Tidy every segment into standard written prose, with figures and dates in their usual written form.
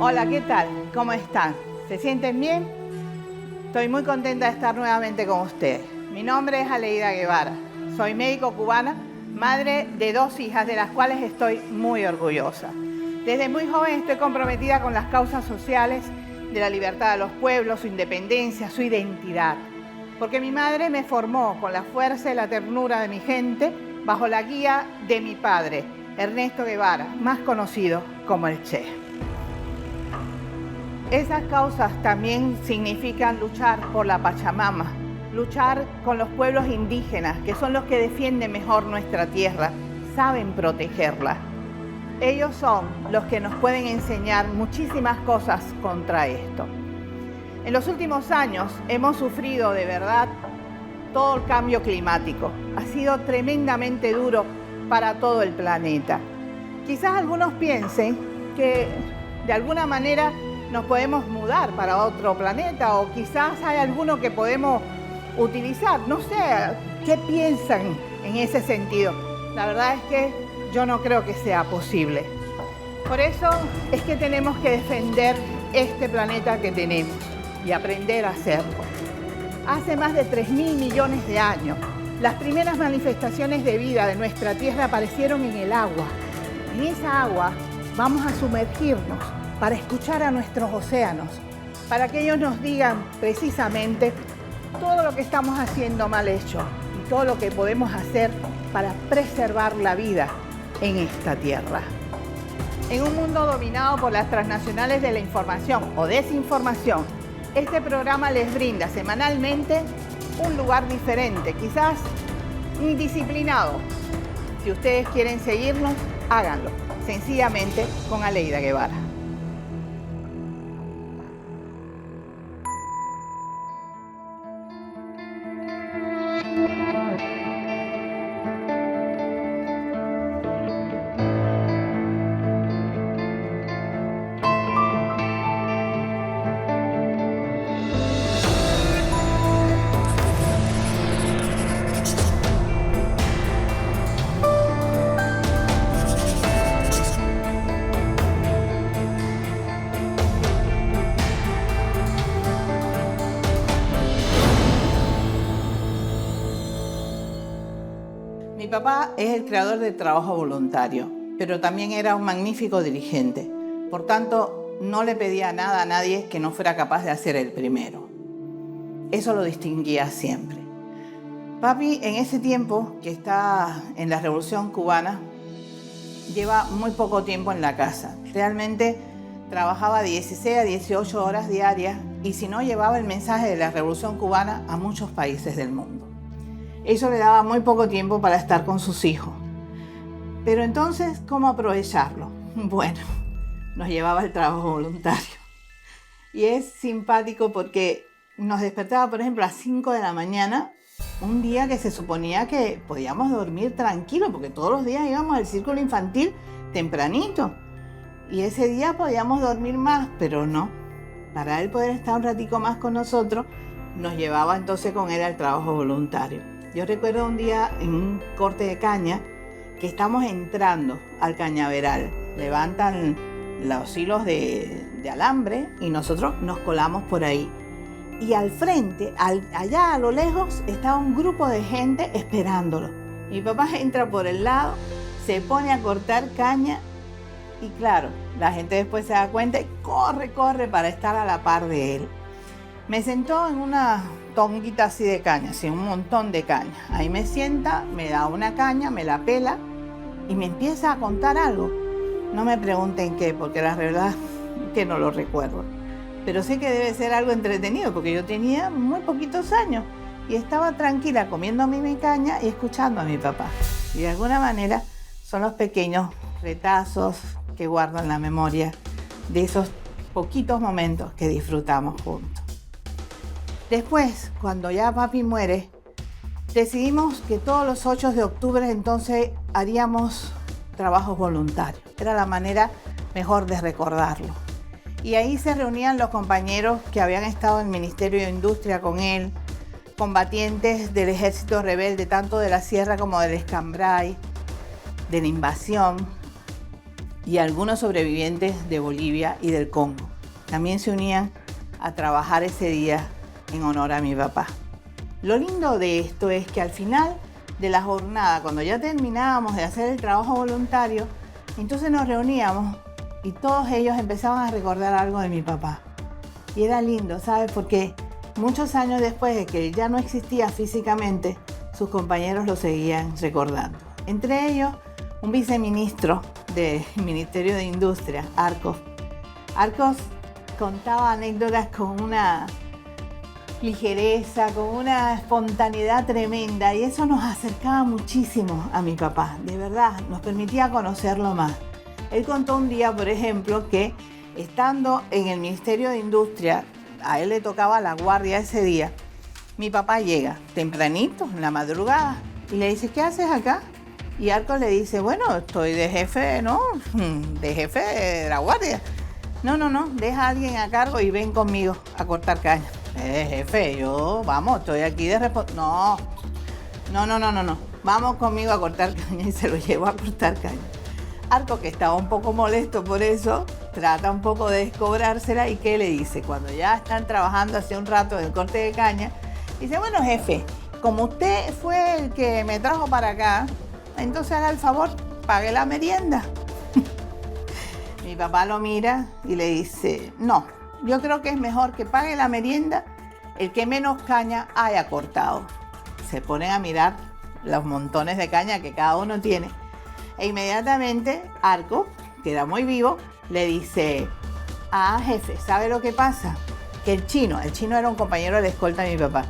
Hola, ¿qué tal? ¿Cómo están? ¿Se sienten bien? Estoy muy contenta de estar nuevamente con ustedes. Mi nombre es Aleida Guevara. Soy médico cubana, madre de 2 hijas, de las cuales estoy muy orgullosa. Desde muy joven estoy comprometida con las causas sociales de la libertad de los pueblos, su independencia, su identidad. Porque mi madre me formó con la fuerza y la ternura de mi gente, bajo la guía de mi padre, Ernesto Guevara, más conocido como el Che. Esas causas también significan luchar por la Pachamama, luchar con los pueblos indígenas, que son los que defienden mejor nuestra tierra, saben protegerla. Ellos son los que nos pueden enseñar muchísimas cosas contra esto. En los últimos años hemos sufrido de verdad todo el cambio climático. Ha sido tremendamente duro para todo el planeta. Quizás algunos piensen que de alguna manera nos podemos mudar para otro planeta o quizás hay alguno que podemos utilizar. No sé, ¿qué piensan en ese sentido? La verdad es que yo no creo que sea posible. Por eso es que tenemos que defender este planeta que tenemos y aprender a hacerlo. Hace más de 3.000 millones de años, las primeras manifestaciones de vida de nuestra Tierra aparecieron en el agua. En esa agua vamos a sumergirnos para escuchar a nuestros océanos, para que ellos nos digan precisamente todo lo que estamos haciendo mal hecho y todo lo que podemos hacer para preservar la vida en esta tierra. En un mundo dominado por las transnacionales de la información o desinformación, este programa les brinda semanalmente un lugar diferente, quizás indisciplinado. Si ustedes quieren seguirnos, háganlo, sencillamente con Aleida Guevara. Mi papá es el creador del trabajo voluntario, pero también era un magnífico dirigente. Por tanto, no le pedía nada a nadie que no fuera capaz de hacer el primero. Eso lo distinguía siempre. Papi, en ese tiempo que está en la Revolución Cubana, lleva muy poco tiempo en la casa. Realmente trabajaba 16 a 18 horas diarias y si no, llevaba el mensaje de la Revolución Cubana a muchos países del mundo. Eso le daba muy poco tiempo para estar con sus hijos. Pero entonces, ¿cómo aprovecharlo? Bueno, nos llevaba al trabajo voluntario. Y es simpático porque nos despertaba, por ejemplo, a las 5 de la mañana, un día que se suponía que podíamos dormir tranquilos, porque todos los días íbamos al círculo infantil tempranito. Y ese día podíamos dormir más, pero no. Para él poder estar un ratico más con nosotros, nos llevaba entonces con él al trabajo voluntario. Yo recuerdo un día en un corte de caña que estamos entrando al cañaveral. Levantan los hilos de alambre y nosotros nos colamos por ahí. Y al frente, allá a lo lejos, estaba un grupo de gente esperándolo. Mi papá entra por el lado, se pone a cortar caña y claro, la gente después se da cuenta y corre para estar a la par de él. Me sentó en una tonguita así de caña, así un montón de caña. Ahí me sienta, me da una caña, me la pela y me empieza a contar algo. No me pregunten qué, porque la verdad que no lo recuerdo. Pero sé que debe ser algo entretenido, porque yo tenía muy poquitos años y estaba tranquila comiéndome mi caña y escuchando a mi papá. Y de alguna manera son los pequeños retazos que guardan la memoria de esos poquitos momentos que disfrutamos juntos. Después, cuando ya papi muere, decidimos que todos los 8 de octubre entonces haríamos trabajos voluntarios. Era la manera mejor de recordarlo. Y ahí se reunían los compañeros que habían estado en el Ministerio de Industria con él, combatientes del ejército rebelde, tanto de la sierra como del Escambray, de la invasión. y algunos sobrevivientes de Bolivia y del Congo también se unían a trabajar ese día en honor a mi papá. Lo lindo de esto es que al final de la jornada, cuando ya terminábamos de hacer el trabajo voluntario, entonces nos reuníamos y todos ellos empezaban a recordar algo de mi papá. Y era lindo, ¿sabes? Porque muchos años después de que ya no existía físicamente, sus compañeros lo seguían recordando. Entre ellos, un viceministro del Ministerio de Industria, Arcos. Arcos contaba anécdotas con una ligereza, con una espontaneidad tremenda, y eso nos acercaba muchísimo a mi papá. De verdad, nos permitía conocerlo más. Él contó un día, por ejemplo, que estando en el Ministerio de Industria, a él le tocaba la guardia ese día. Mi papá llega tempranito, en la madrugada, y le dice, ¿qué haces acá? Y Arcos le dice, bueno, estoy de jefe, ¿no? De jefe de la guardia. No, deja a alguien a cargo y ven conmigo a cortar caña. Jefe, yo, vamos, estoy aquí de No. Vamos conmigo a cortar caña, y se lo llevó a cortar caña. Arcos, que estaba un poco molesto por eso, trata un poco de descobrársela, y ¿qué le dice? Cuando ya están trabajando hace un rato en el corte de caña, dice, bueno, jefe, como usted fue el que me trajo para acá, entonces haga el favor, pague la merienda. Mi papá lo mira y le dice, no, yo creo que es mejor que pague la merienda el que menos caña haya cortado. Se ponen a mirar los montones de caña que cada uno tiene, e inmediatamente Arcos, que era muy vivo, le dice, jefe, ¿sabe lo que pasa? Que el chino era un compañero de la escolta de mi papá.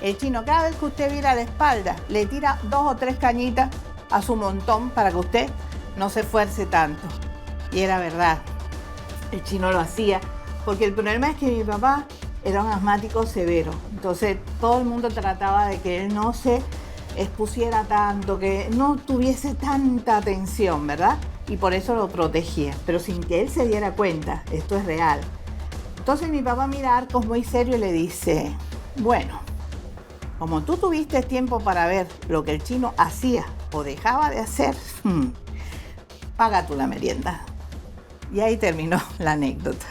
El chino, cada vez que usted vira la espalda, le tira 2 o 3 cañitas a su montón para que usted no se esfuerce tanto. Y era verdad, el chino lo hacía, porque el problema es que mi papá era un asmático severo. Entonces todo el mundo trataba de que él no se expusiera tanto, que no tuviese tanta tensión, ¿verdad? Y por eso lo protegía, pero sin que él se diera cuenta. Esto es real. Entonces mi papá mira a Arcos muy serio y le dice, bueno, como tú tuviste tiempo para ver lo que el chino hacía o dejaba de hacer, paga tú la merienda. Y ahí terminó la anécdota.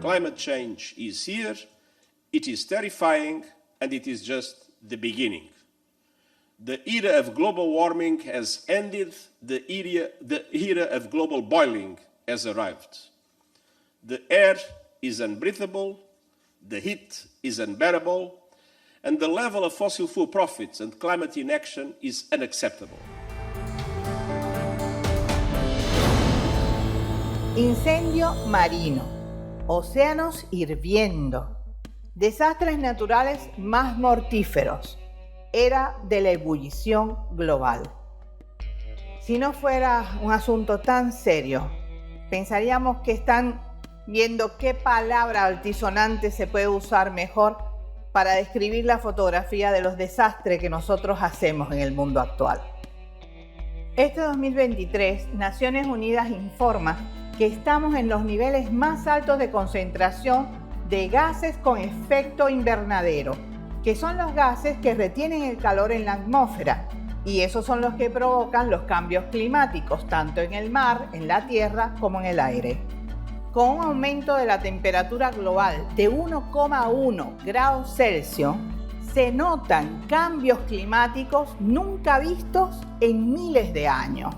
Climate change is here, it is terrifying, and it is just the beginning. The era of global warming has ended, the era of global boiling has arrived. The air is unbreathable, the heat is unbearable, and the level of fossil fuel profits and climate inaction is unacceptable. Incendio marino, océanos hirviendo, desastres naturales más mortíferos, era de la ebullición global. Si no fuera un asunto tan serio, pensaríamos que están viendo qué palabra altisonante se puede usar mejor para describir la fotografía de los desastres que nosotros hacemos en el mundo actual. Este 2023, Naciones Unidas informa que estamos en los niveles más altos de concentración de gases con efecto invernadero, que son los gases que retienen el calor en la atmósfera, y esos son los que provocan los cambios climáticos, tanto en el mar, en la tierra, como en el aire. Con un aumento de la temperatura global de 1,1 grados Celsius, se notan cambios climáticos nunca vistos en miles de años,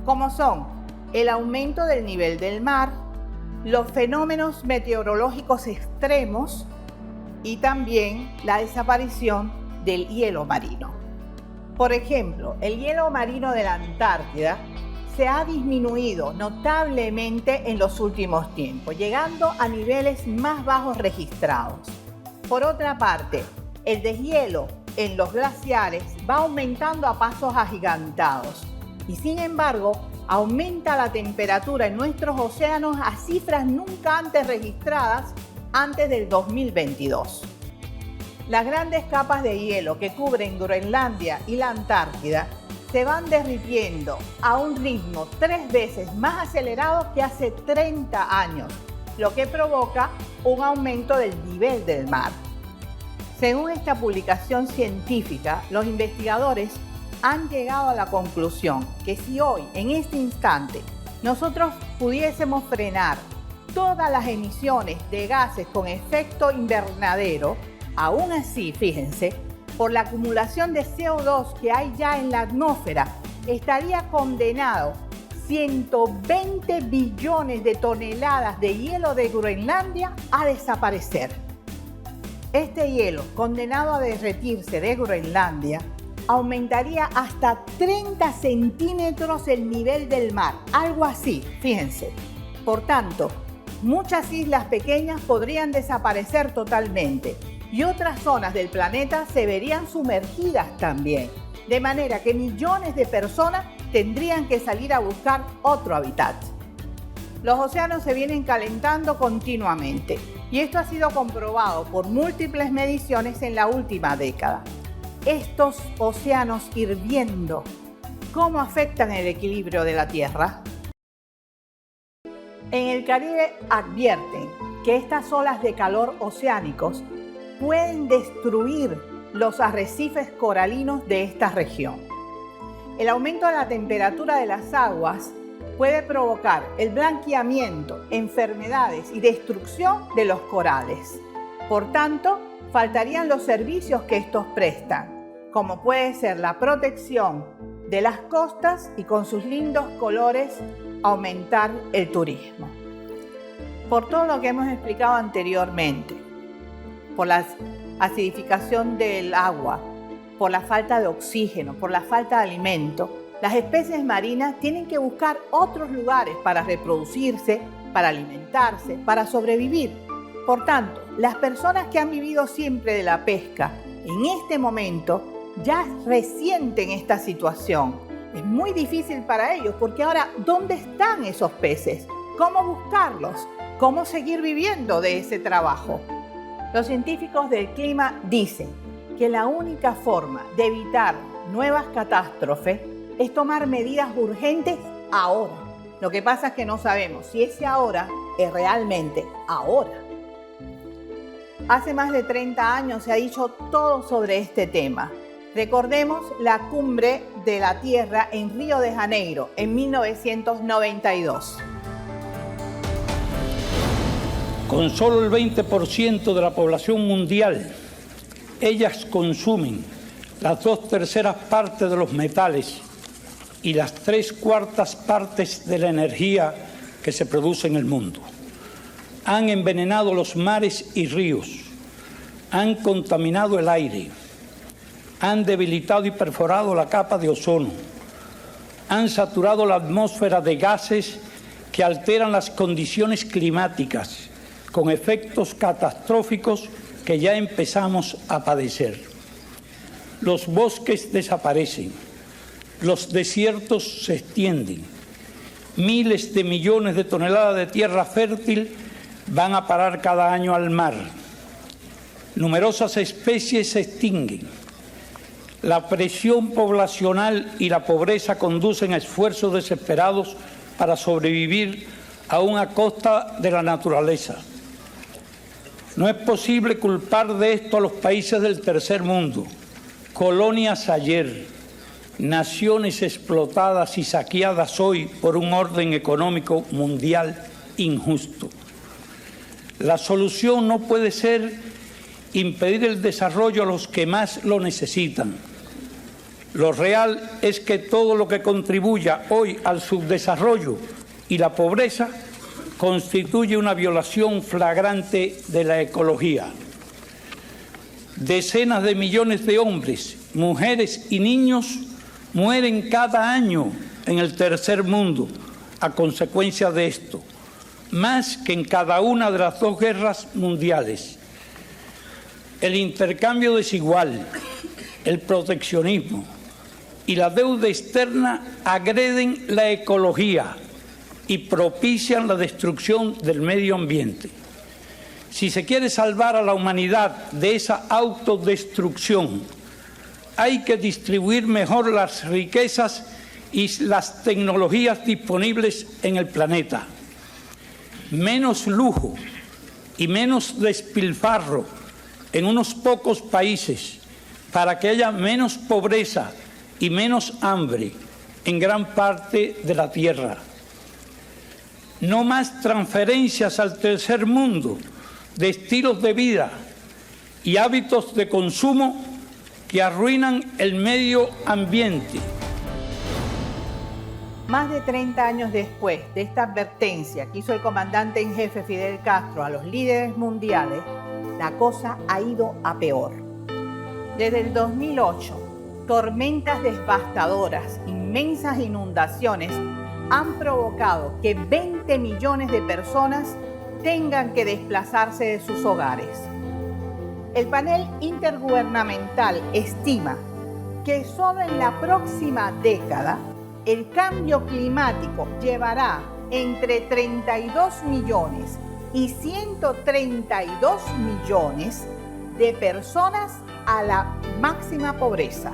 como son el aumento del nivel del mar, los fenómenos meteorológicos extremos y también la desaparición del hielo marino. Por ejemplo, el hielo marino de la Antártida se ha disminuido notablemente en los últimos tiempos, llegando a niveles más bajos registrados. Por otra parte, el deshielo en los glaciares va aumentando a pasos agigantados y, sin embargo, aumenta la temperatura en nuestros océanos a cifras nunca antes registradas antes del 2022. Las grandes capas de hielo que cubren Groenlandia y la Antártida se van derritiendo a un ritmo 3 veces más acelerado que hace 30 años, lo que provoca un aumento del nivel del mar. Según esta publicación científica, los investigadores han llegado a la conclusión que si hoy, en este instante, nosotros pudiésemos frenar todas las emisiones de gases con efecto invernadero, aún así, fíjense, por la acumulación de CO2 que hay ya en la atmósfera, estaría condenado 120 billones de toneladas de hielo de Groenlandia a desaparecer. Este hielo, condenado a derretirse de Groenlandia, aumentaría hasta 30 centímetros el nivel del mar, algo así, fíjense. Por tanto, muchas islas pequeñas podrían desaparecer totalmente y otras zonas del planeta se verían sumergidas también, de manera que millones de personas tendrían que salir a buscar otro hábitat. Los océanos se vienen calentando continuamente y esto ha sido comprobado por múltiples mediciones en la última década. Estos océanos hirviendo, ¿cómo afectan el equilibrio de la Tierra? En el Caribe advierten que estas olas de calor oceánicos pueden destruir los arrecifes coralinos de esta región. El aumento de la temperatura de las aguas puede provocar el blanqueamiento, enfermedades y destrucción de los corales. Por tanto, faltarían los servicios que estos prestan, como puede ser la protección de las costas y con sus lindos colores aumentar el turismo. Por todo lo que hemos explicado anteriormente, por la acidificación del agua, por la falta de oxígeno, por la falta de alimento, las especies marinas tienen que buscar otros lugares para reproducirse, para alimentarse, para sobrevivir. Por tanto, las personas que han vivido siempre de la pesca, en este momento ya resienten esta situación. Es muy difícil para ellos porque ahora, ¿dónde están esos peces? ¿Cómo buscarlos? ¿Cómo seguir viviendo de ese trabajo? Los científicos del clima dicen que la única forma de evitar nuevas catástrofes es tomar medidas urgentes ahora. Lo que pasa es que no sabemos si ese ahora es realmente ahora. Hace más de 30 años se ha dicho todo sobre este tema. Recordemos la cumbre de la Tierra en Río de Janeiro en 1992. Con solo el 20% de la población mundial, ellas consumen las 2/3 partes de los metales y las 3/4 partes de la energía que se produce en el mundo. Han envenenado los mares y ríos, han contaminado el aire, han debilitado y perforado la capa de ozono, han saturado la atmósfera de gases que alteran las condiciones climáticas, con efectos catastróficos que ya empezamos a padecer. Los bosques desaparecen, los desiertos se extienden, miles de millones de toneladas de tierra fértil van a parar cada año al mar. Numerosas especies se extinguen. La presión poblacional y la pobreza conducen a esfuerzos desesperados para sobrevivir aún a costa de la naturaleza. No es posible culpar de esto a los países del tercer mundo, colonias ayer, naciones explotadas y saqueadas hoy por un orden económico mundial injusto. La solución no puede ser impedir el desarrollo a los que más lo necesitan. Lo real es que todo lo que contribuya hoy al subdesarrollo y la pobreza constituye una violación flagrante de la ecología. Decenas de millones de hombres, mujeres y niños mueren cada año en el tercer mundo a consecuencia de esto, más que en cada una de las 2 guerras mundiales. El intercambio desigual, el proteccionismo y la deuda externa agreden la ecología y propician la destrucción del medio ambiente. Si se quiere salvar a la humanidad de esa autodestrucción, hay que distribuir mejor las riquezas y las tecnologías disponibles en el planeta. Menos lujo y menos despilfarro en unos pocos países para que haya menos pobreza y menos hambre en gran parte de la tierra. No más transferencias al tercer mundo de estilos de vida y hábitos de consumo que arruinan el medio ambiente. Más de 30 años después de esta advertencia que hizo el comandante en jefe Fidel Castro a los líderes mundiales, la cosa ha ido a peor. Desde el 2008, tormentas devastadoras, inmensas inundaciones han provocado que 20 millones de personas tengan que desplazarse de sus hogares. El panel intergubernamental estima que solo en la próxima década el cambio climático llevará entre 32 millones y 132 millones de personas a la máxima pobreza,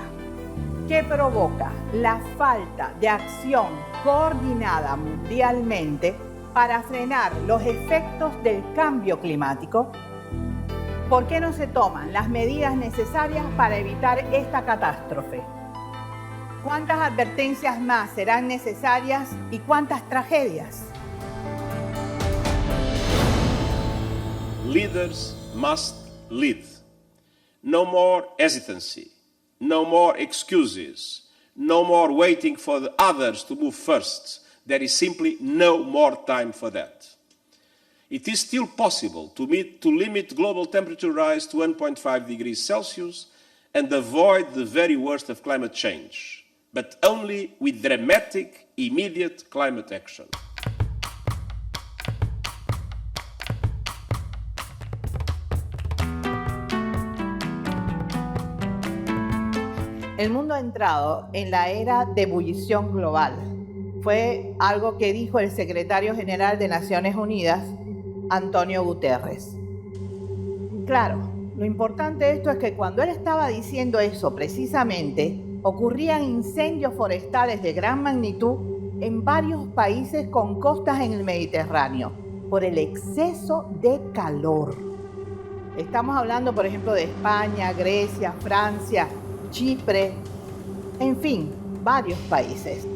que provoca la falta de acción coordinada mundialmente para frenar los efectos del cambio climático. ¿Por qué no se toman las medidas necesarias para evitar esta catástrofe? ¿Cuántas advertencias más serán necesarias y cuántas tragedias? Leaders must lead. No more hesitancy, no more excuses, no more waiting for the others to move first. There is simply no more time for that. It is still possible to limit global temperature rise to 1.5 degrees Celsius and avoid the very worst of climate change, but only with dramatic, immediate climate action. El mundo ha entrado en la era de ebullición global. Fue algo que dijo el secretario general de Naciones Unidas, Antonio Guterres. Claro, lo importante de esto es que cuando él estaba diciendo eso precisamente, ocurrían incendios forestales de gran magnitud en varios países con costas en el Mediterráneo por el exceso de calor. Estamos hablando, por ejemplo, de España, Grecia, Francia, Chipre, en fin, varios países.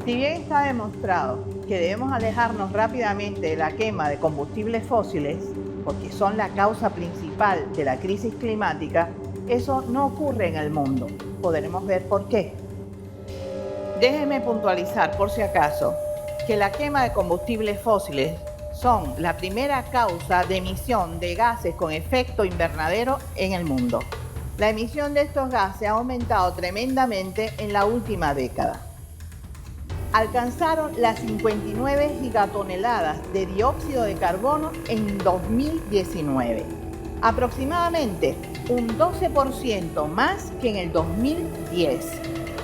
Si bien está demostrado que debemos alejarnos rápidamente de la quema de combustibles fósiles, porque son la causa principal de la crisis climática, eso no ocurre en el mundo. Podremos ver por qué. Déjenme puntualizar, por si acaso, que la quema de combustibles fósiles son la primera causa de emisión de gases con efecto invernadero en el mundo. La emisión de estos gases ha aumentado tremendamente en la última década. Alcanzaron las 59 gigatoneladas de dióxido de carbono en 2019, aproximadamente un 12% más que en el 2010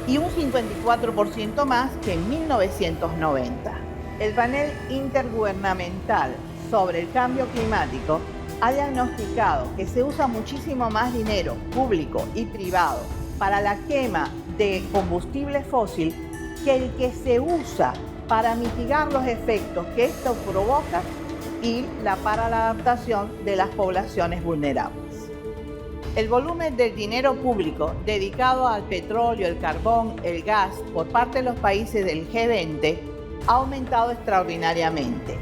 y un 54% más que en 1990. El panel intergubernamental sobre el cambio climático ha diagnosticado que se usa muchísimo más dinero público y privado para la quema de combustible fósil que el que se usa para mitigar los efectos que esto provoca y para la adaptación de las poblaciones vulnerables. El volumen del dinero público dedicado al petróleo, el carbón, el gas por parte de los países del G20 ha aumentado extraordinariamente.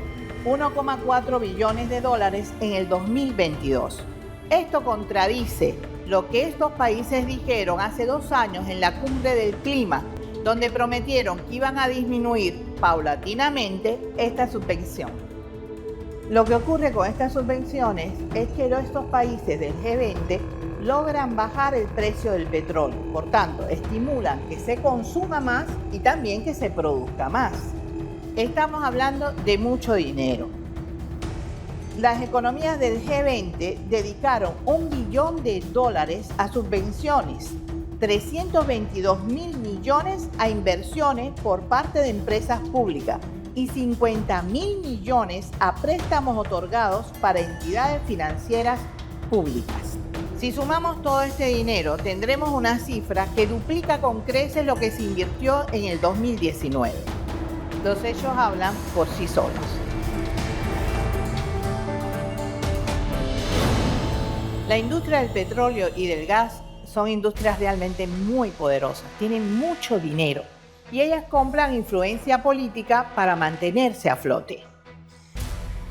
1,4 billones de dólares en el 2022. Esto contradice lo que estos países dijeron hace 2 años en la cumbre del clima, donde prometieron que iban a disminuir paulatinamente esta subvención. Lo que ocurre con estas subvenciones es que estos países del G20 logran bajar el precio del petróleo, por tanto, estimulan que se consuma más y también que se produzca más. Estamos hablando de mucho dinero. Las economías del G20 dedicaron $1 billón a subvenciones, 322.000 millones a inversiones por parte de empresas públicas y 50.000 millones a préstamos otorgados para entidades financieras públicas. Si sumamos todo este dinero, tendremos una cifra que duplica con creces lo que se invirtió en el 2019. Los hechos hablan por sí solos. La industria del petróleo y del gas son industrias realmente muy poderosas, tienen mucho dinero y ellas compran influencia política para mantenerse a flote.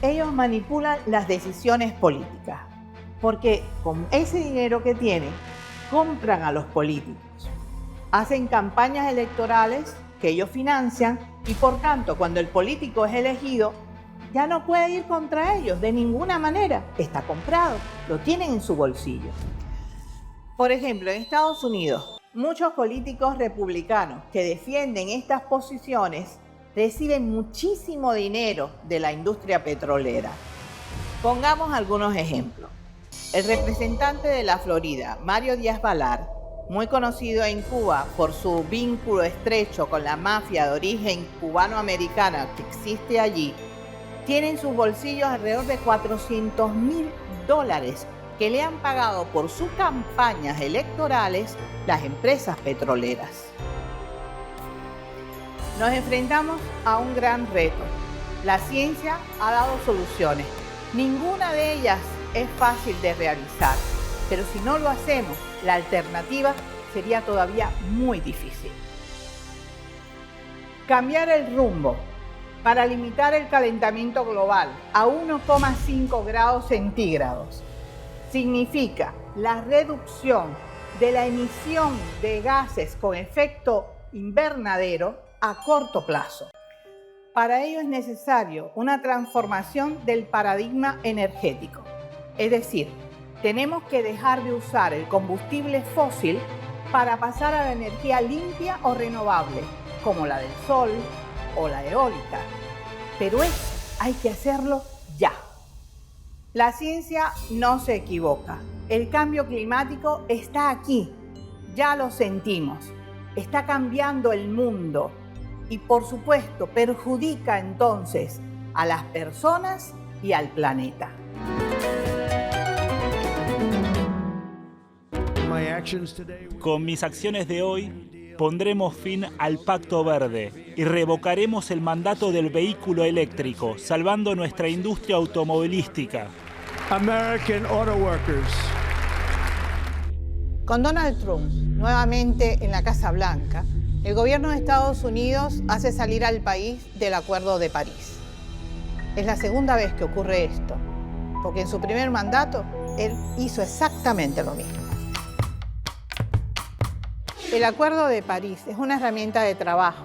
Ellos manipulan las decisiones políticas, porque con ese dinero que tienen, compran a los políticos, hacen campañas electorales que ellos financian y por tanto, cuando el político es elegido, ya no puede ir contra ellos de ninguna manera, está comprado, lo tienen en su bolsillo. Por ejemplo, en Estados Unidos, muchos políticos republicanos que defienden estas posiciones reciben muchísimo dinero de la industria petrolera. Pongamos algunos ejemplos. El representante de la Florida, Mario Díaz-Balart, muy conocido en Cuba por su vínculo estrecho con la mafia de origen cubano-americana que existe allí, tiene en sus bolsillos alrededor de $400.000 que le han pagado por sus campañas electorales las empresas petroleras. Nos enfrentamos a un gran reto. La ciencia ha dado soluciones. Ninguna de ellas es fácil de realizar, pero si no lo hacemos, la alternativa sería todavía muy difícil. Cambiar el rumbo para limitar el calentamiento global a 1,5 grados centígrados significa la reducción de la emisión de gases con efecto invernadero a corto plazo. Para ello es necesario una transformación del paradigma energético. Es decir, tenemos que dejar de usar el combustible fósil para pasar a la energía limpia o renovable, como la del sol o la eólica. Pero eso hay que hacerlo ya. La ciencia no se equivoca. El cambio climático está aquí. Ya lo sentimos. Está cambiando el mundo. Y por supuesto, perjudica entonces a las personas y al planeta. Con mis acciones de hoy, pondremos fin al Pacto Verde y revocaremos el mandato del vehículo eléctrico, salvando nuestra industria automovilística. American Auto Workers. Con Donald Trump nuevamente en la Casa Blanca, el gobierno de Estados Unidos hace salir al país del Acuerdo de París. Es la segunda vez que ocurre esto, porque en su primer mandato él hizo exactamente lo mismo. El Acuerdo de París es una herramienta de trabajo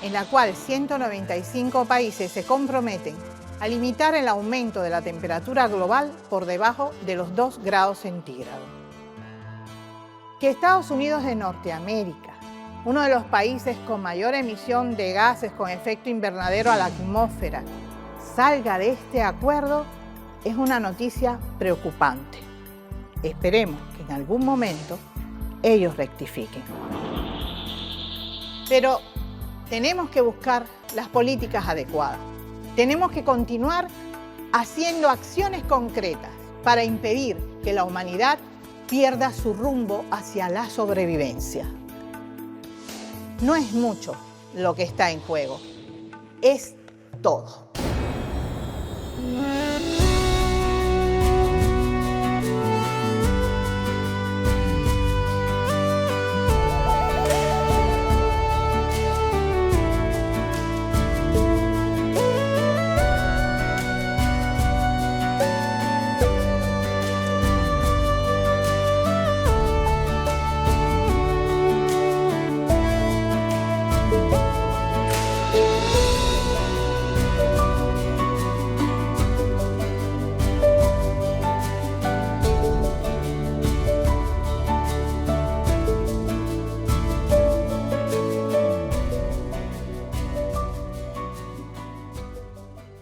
en la cual 195 países se comprometen a limitar el aumento de la temperatura global por debajo de los 2 grados centígrados. Que Estados Unidos de Norteamérica, uno de los países con mayor emisión de gases con efecto invernadero a la atmósfera, salga de este acuerdo es una noticia preocupante. Esperemos que en algún momento ellos rectifiquen. Pero tenemos que buscar las políticas adecuadas. Tenemos que continuar haciendo acciones concretas para impedir que la humanidad pierda su rumbo hacia la sobrevivencia. No es mucho lo que está en juego, es todo.